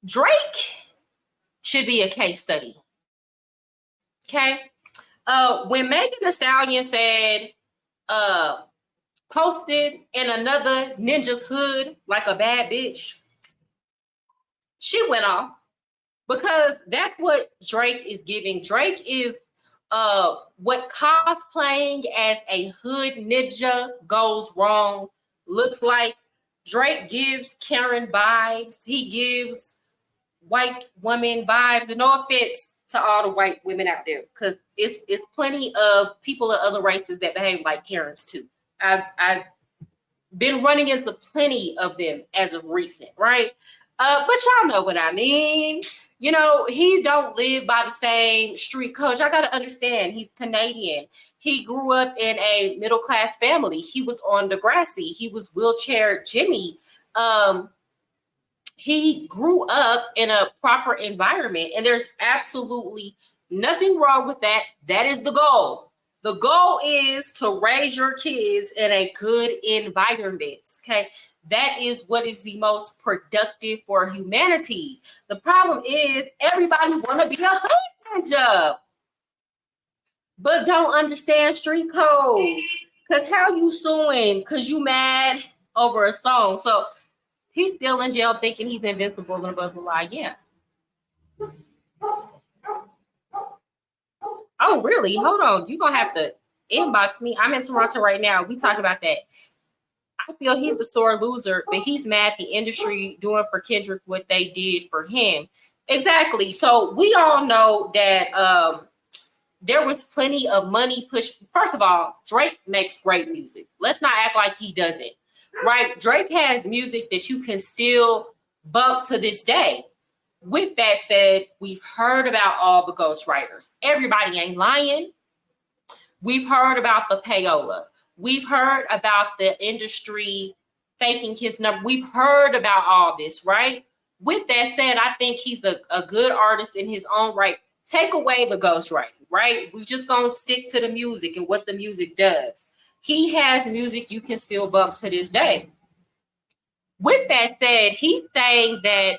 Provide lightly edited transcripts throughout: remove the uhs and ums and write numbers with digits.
Drake should be a case study. Okay. When Megan Thee Stallion said, posted in another ninja's hood like a bad bitch, she went off because that's what Drake is giving. Drake is what cosplaying as a hood ninja goes wrong looks like. Drake gives Karen vibes. He gives white woman vibes. And no offense to all the white women out there, because it's plenty of people of other races that behave like Karens too. I've been running into plenty of them as of recent, right? But y'all know what I mean. You know, he don't live by the same street code. Y'all got to understand, he's Canadian. He grew up in a middle-class family. He was on Degrassi. He was wheelchair Jimmy. He grew up in a proper environment, and there's absolutely nothing wrong with that. That is the goal. The goal is to raise your kids in a good environment, okay? That is what is the most productive for humanity. The problem is everybody want to be a hood ninja, but don't understand street code. Because how you suing? Because you mad over a song. So he's still in jail thinking he's invincible and above the law. Yeah. Oh, really? Hold on. You're going to have to inbox me. I'm in Toronto right now. We talk about that. I feel he's a sore loser, but he's mad at the industry doing for Kendrick what they did for him. Exactly. So we all know that there was plenty of money pushed. First of all, Drake makes great music. Let's not act like he doesn't, right? Drake has music that you can still bump to this day. With that said, we've heard about all the ghostwriters. Everybody ain't lying. We've heard about the payola. We've heard about the industry faking his number. We've heard about all this, right? With that said, I think he's a good artist in his own right. Take away the ghostwriting, right? We're just going to stick to the music and what the music does. He has music you can still bump to this day. With that said, he's saying that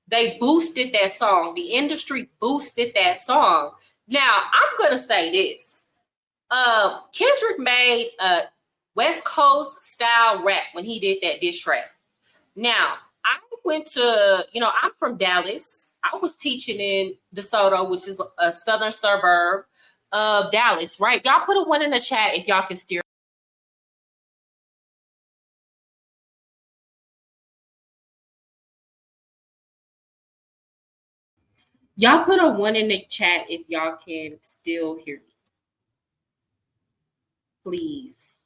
they boosted that song. The industry boosted that song. Now, I'm going to say this. Kendrick made a West Coast style rap when he did that diss track. Now, I went to, I'm from Dallas. I was teaching in DeSoto, which is a southern suburb of Dallas, right? Y'all put a 1 in the chat if y'all can steer. Y'all put a 1 in the chat if y'all can still hear me. Please.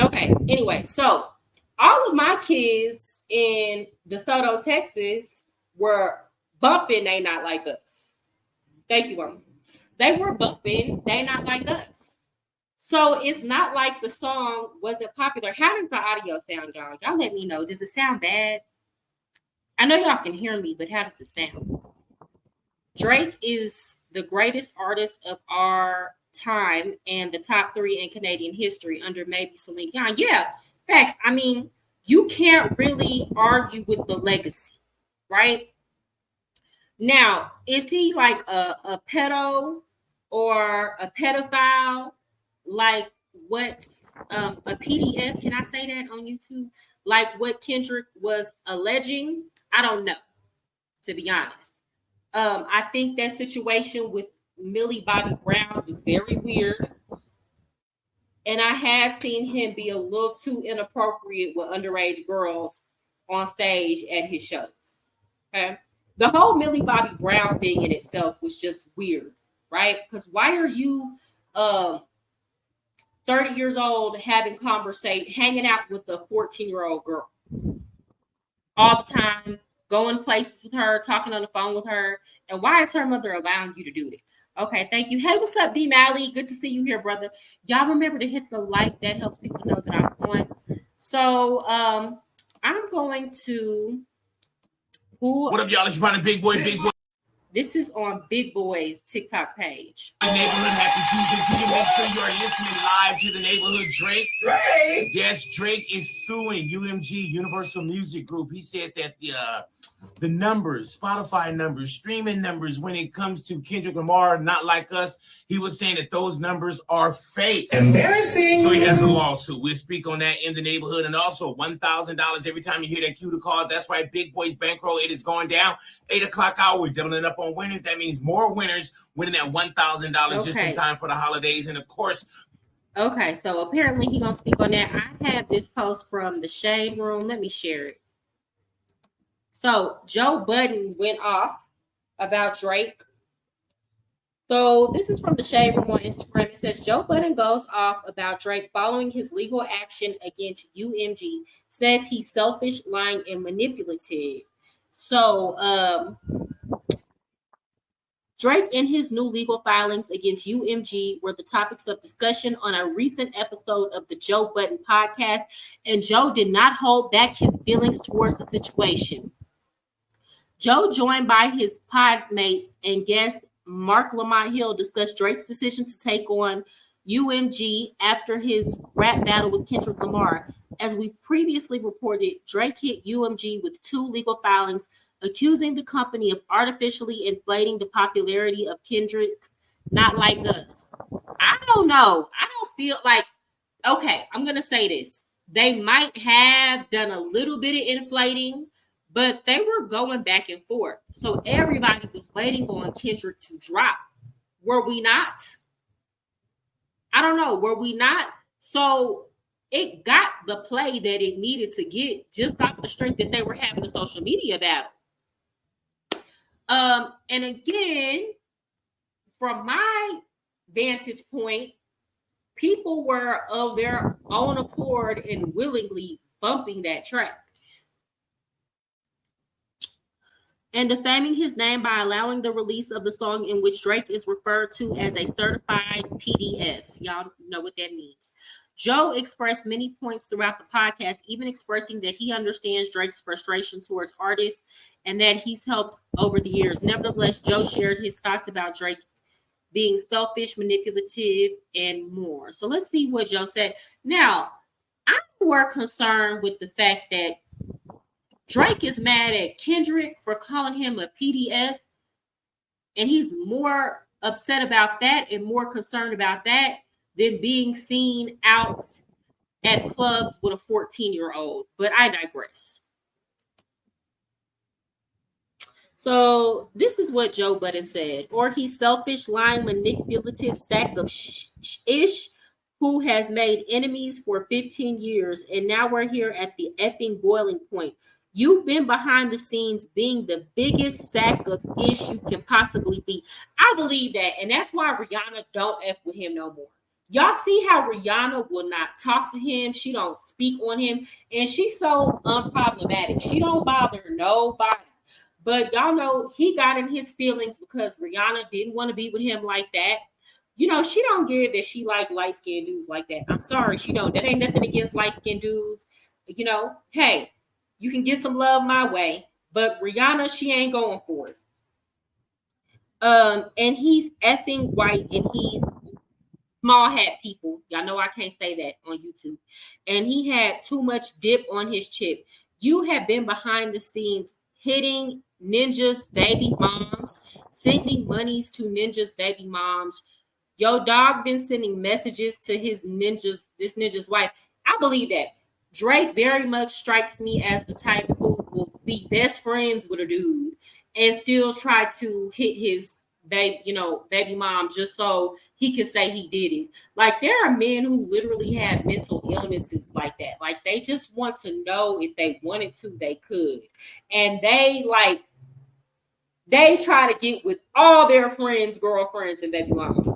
Okay, anyway, so all of my kids in DeSoto, Texas were bumping They Not Like Us. Thank you, Mom. They were bumping They Not Like Us. So it's not like the song wasn't popular. How does the audio sound, y'all? Y'all let me know. Does it sound bad? I know y'all can hear me, but how does it sound? Drake is the greatest artist of our time and the top 3 in Canadian history under maybe Celine Dion. Yeah, facts. I mean, you can't really argue with the legacy, right? Now, is he like a pedo or a pedophile? Like what's a PDF? Can I say that on YouTube? Like what Kendrick was alleging? I don't know, to be honest. I think that situation with Millie Bobby Brown was very weird. And I have seen him be a little too inappropriate with underage girls on stage at his shows. Okay. The whole Millie Bobby Brown thing in itself was just weird, right? Because why are you 30 years old hanging out with a 14-year-old girl all the time, going places with her, talking on the phone with her, and why is her mother allowing you to do it? Okay, thank you. Hey, what's up, D Malley? Good to see you here, brother. Y'all remember to hit the like. That helps people know that I'm on. So I'm going to. What up, y'all? It's your big boy, This is on Big Boy's TikTok page. Neighborhood, happy Tuesday to you. Make sure you are listening live to the neighborhood. Drake. Yes, Drake is suing UMG, Universal Music Group. He said that the numbers, Spotify numbers, streaming numbers, when it comes to Kendrick Lamar, Not Like Us, he was saying that those numbers are fake. Embarrassing. So he has a lawsuit. We'll speak on that in the neighborhood. And also $1,000 every time you hear that cue to call. That's right, Big Boy's bankroll. It is going down. 8 o'clock hour. We're doubling up on winners. That means more winners winning that $1,000 just in time for the holidays. And of course. Okay, so apparently he's going to speak on that. I have this post from the Shade Room. Let me share it. So Joe Budden went off about Drake. So this is from the Shade Room on Instagram. It says Joe Budden goes off about Drake following his legal action against UMG. Says he's selfish, lying, and manipulative. So Drake and his new legal filings against UMG were the topics of discussion on a recent episode of the Joe Budden podcast, and Joe did not hold back his feelings towards the situation. Joe, joined by his podmates and guest Mark Lamont Hill, discussed Drake's decision to take on UMG after his rap battle with Kendrick Lamar. As we previously reported, Drake hit UMG with 2 legal filings accusing the company of artificially inflating the popularity of Kendrick's Not Like Us. I don't know. I don't feel like, okay, I'm going to say this. They might have done a little bit of inflating, but they were going back and forth. So everybody was waiting on Kendrick to drop. Were we not? I don't know. Were we not? So it got the play that it needed to get just off the strength that they were having a social media battle. And again, from my vantage point, people were of their own accord and willingly bumping that track and defaming his name by allowing the release of the song in which Drake is referred to as a certified PDF. Y'all know what that means. Joe expressed many points throughout the podcast, even expressing that he understands Drake's frustration towards artists and that he's helped over the years. Nevertheless, Joe shared his thoughts about Drake being selfish, manipulative, and more. So let's see what Joe said. Now, I'm more concerned with the fact that Drake is mad at Kendrick for calling him a PDF, and he's more upset about that and more concerned about that than being seen out at clubs with a 14-year-old. But I digress. So this is what Joe Budden said. Or he's selfish, lying, manipulative sack of ish who has made enemies for 15 years, and now we're here at the effing boiling point. You've been behind the scenes being the biggest sack of ish you can possibly be. I believe that, and that's why Rihanna don't F with him no more. Y'all see how Rihanna will not talk to him. She don't speak on him, and she's so unproblematic. She don't bother nobody. But y'all know he got in his feelings because Rihanna didn't want to be with him like that. You know, she don't give that she like light-skinned dudes like that. I'm sorry, she don't. That ain't nothing against light-skinned dudes. You know, hey, you can get some love my way, but Rihanna, she ain't going for it. And he's effing white, and he's small hat people. Y'all know I can't say that on YouTube. And he had too much dip on his chip. You have been behind the scenes hitting Ninja's baby moms, sending monies to Ninja's baby moms. Yo dog been sending messages to this ninja's wife. I believe that. Drake very much strikes me as the type who will be best friends with a dude and still try to hit his baby mom just so he can say he did it. Like, there are men who literally have mental illnesses like that. Like, they just want to know if they wanted to, they could. And they try to get with all their friends, girlfriends, and baby moms.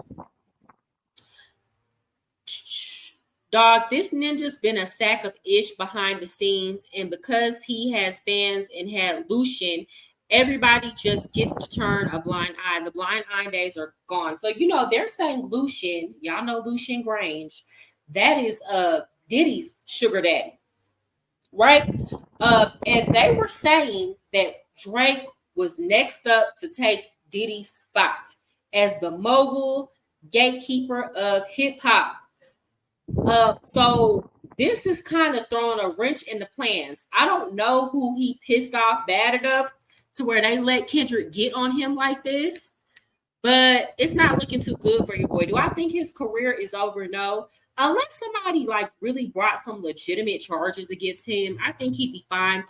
Dog, this ninja's been a sack of ish behind the scenes, and because he has fans and had Lucian, everybody just gets to turn a blind eye. The blind eye days are gone. So, you know, they're saying Lucian, y'all know Lucian Grange, that is Diddy's sugar daddy, right? And they were saying that Drake was next up to take Diddy's spot as the mogul gatekeeper of hip hop. So this is kind of throwing a wrench in the plans. I don't know who he pissed off bad enough to where they let Kendrick get on him like this, but it's not looking too good for your boy. Do I think his career is over? No. Unless somebody like really brought some legitimate charges against him, I think he'd be fine.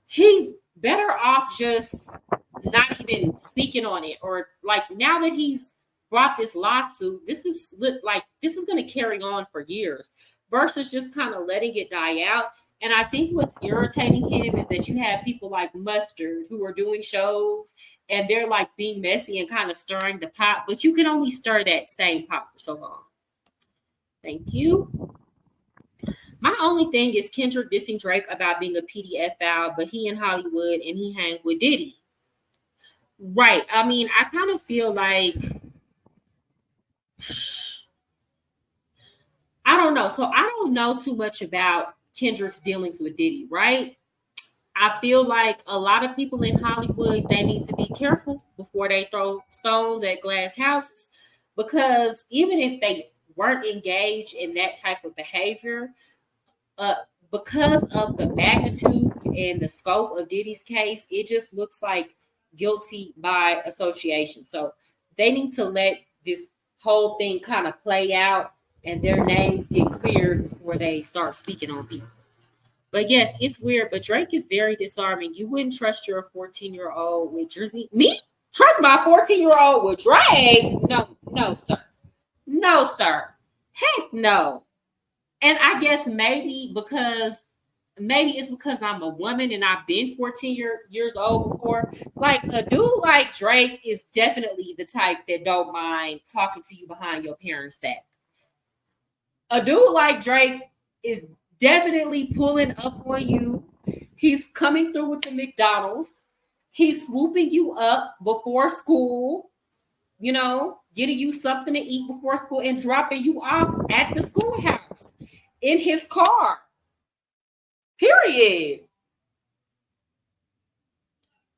He's better off just not even speaking on it, or like now that he's brought this lawsuit, this is going to carry on for years versus just kind of letting it die out. And I think what's irritating him is that you have people like Mustard who are doing shows and they're like being messy and kind of stirring the pot, but you can only stir that same pot for so long. Thank you. My only thing is Kendrick dissing Drake about being a pedophile, but he in Hollywood and he hang with Diddy. Right. I mean, I kind of feel like, I don't know. So I don't know too much about Kendrick's dealings with Diddy, right? I feel like a lot of people in Hollywood, they need to be careful before they throw stones at glass houses, because even if they weren't engaged in that type of behavior, because of the magnitude and the scope of Diddy's case, it just looks like guilty by association. So they need to let this whole thing kind of play out and their names get cleared before they start speaking on people. But yes, it's weird, but Drake is very disarming. You wouldn't trust your 14-year-old with Jersey. Me? Trust my 14-year-old with Drake? No, sir. No, sir. Heck no. And I guess maybe it's because I'm a woman and I've been 14 years old before. Like a dude like Drake is definitely the type that don't mind talking to you behind your parents' back. A dude like Drake is definitely pulling up on you. He's coming through with the McDonald's. He's swooping you up before school, getting you something to eat before school and dropping you off at the schoolhouse in his car. Period.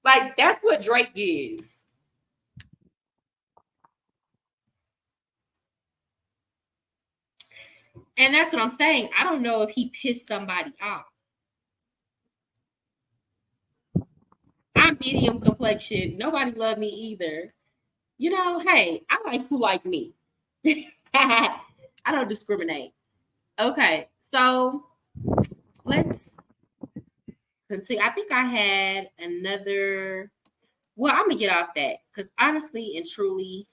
Like, that's what Drake is. And that's what I'm saying. I don't know if he pissed somebody off. I'm medium complexion. Nobody loved me either. Hey, I like who like me. I don't discriminate. Okay, so let's continue. I think I had another. Well, I'm gonna get off that because honestly and truly,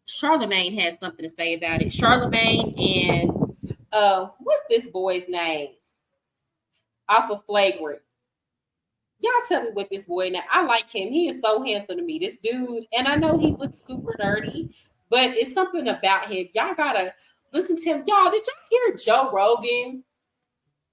Charlemagne has something to say about it. Charlemagne and what's this boy's name? Off of Flagrant. Y'all tell me what this boy now. I like him. He is so handsome to me. This dude, and I know he looks super dirty, but it's something about him. Y'all gotta listen to him. Y'all, did y'all hear Joe Rogan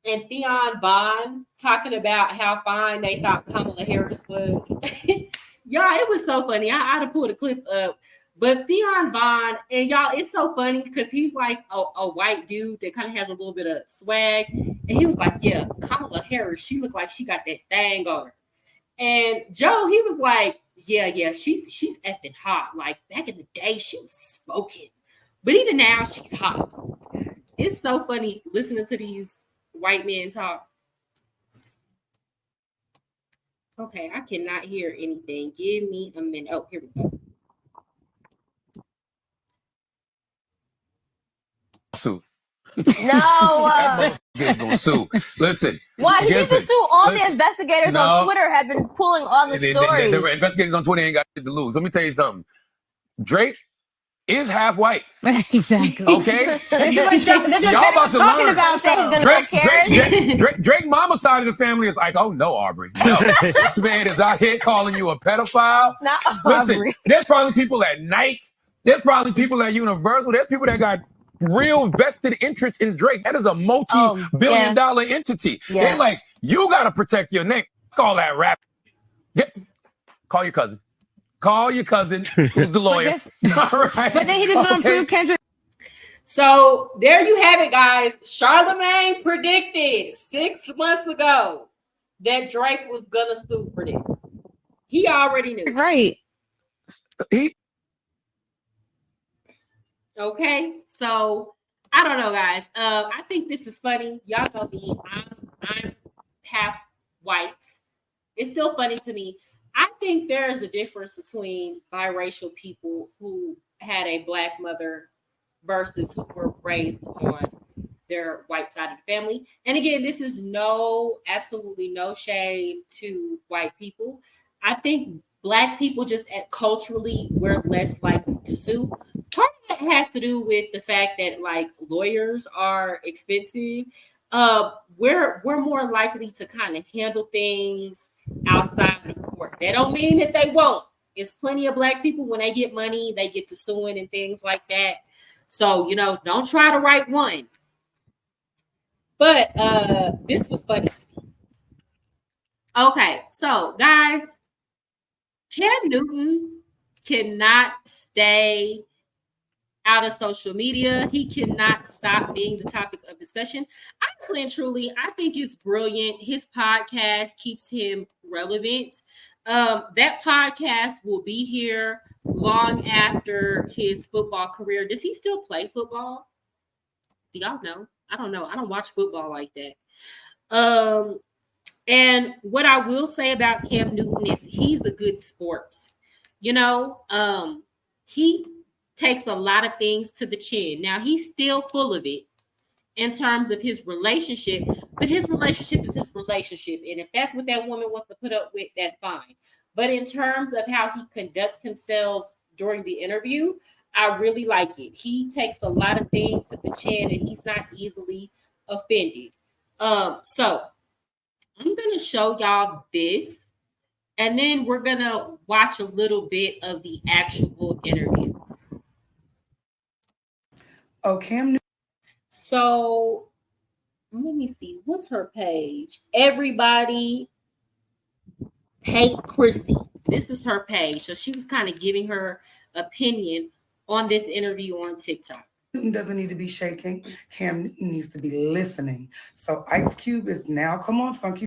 and Theon Bond talking about how fine they thought Kamala Harris was? Y'all, it was so funny. I had to pull the clip up. But Theon Bond, and y'all, it's so funny because he's like a white dude that kind of has a little bit of swag. And he was like, yeah, Kamala Harris, she looked like she got that thing on her. And Joe, he was like, yeah, she's effing hot. Like back in the day, she was smoking. But even now, she's hot. It's so funny listening to these white men talk. Okay, I cannot hear anything. Give me a minute. Oh, here we go. Sue. No. Gonna sue. Listen. Why? He needs to sue all the investigators on Twitter have been pulling all the stories. The investigators on Twitter ain't got shit to lose. Let me tell you something. Drake is half white. Exactly. Okay? Y'all about to talking about that. Drake mama's side of the family is like, oh no, Aubrey. No. This man is out here calling you a pedophile. Not Listen, Aubrey. there's probably people at Nike. There's probably people at Universal. There's people that got real vested interest in Drake. That is a multi-billion-dollar entity. Yeah. They're like, you got to protect your name. Call that rap. Yeah. Call your cousin. Call your cousin who's the lawyer. All right. But then he just went through Kendrick. So there you have it, guys. Charlemagne predicted 6 months ago that Drake was gonna sue for this. He already knew. Right. Okay, so I don't know, guys. I think this is funny. Y'all know me. I'm half white. It's still funny to me. I think there is a difference between biracial people who had a black mother versus who were raised on their white side of the family. And again, this is absolutely no shade to white people. I think black people just culturally we're less likely to sue. Part of that has to do with the fact that like lawyers are expensive. We're more likely to kind of handle things outside the court. That don't mean that they won't. It's plenty of black people when they get money, they get to suing and things like that. So, don't try to write one. But this was funny. Okay, so guys, Cam Newton cannot stay out of social media. He cannot stop being the topic of discussion. Honestly and truly, I think it's brilliant. His podcast keeps him relevant. That podcast will be here long after his football career. Does he still play football? Do y'all know? I don't know. I don't watch football like that. And what I will say about Cam Newton is he's a good sport. He takes a lot of things to the chin. Now, he's still full of it in terms of his relationship, but his relationship is his relationship. And if that's what that woman wants to put up with, that's fine. But in terms of how he conducts himself during the interview, I really like it. He takes a lot of things to the chin and he's not easily offended. So I'm going to show y'all this, and then we're going to watch a little bit of the actual interview. Oh, Cam. So let me see. What's her page? Everybody Hate Chrissy. This is her page. So she was kind of giving her opinion on this interview on TikTok. Newton doesn't need to be shaking. Cam Newton needs to be listening. So Ice Cube is now, come on, Funky.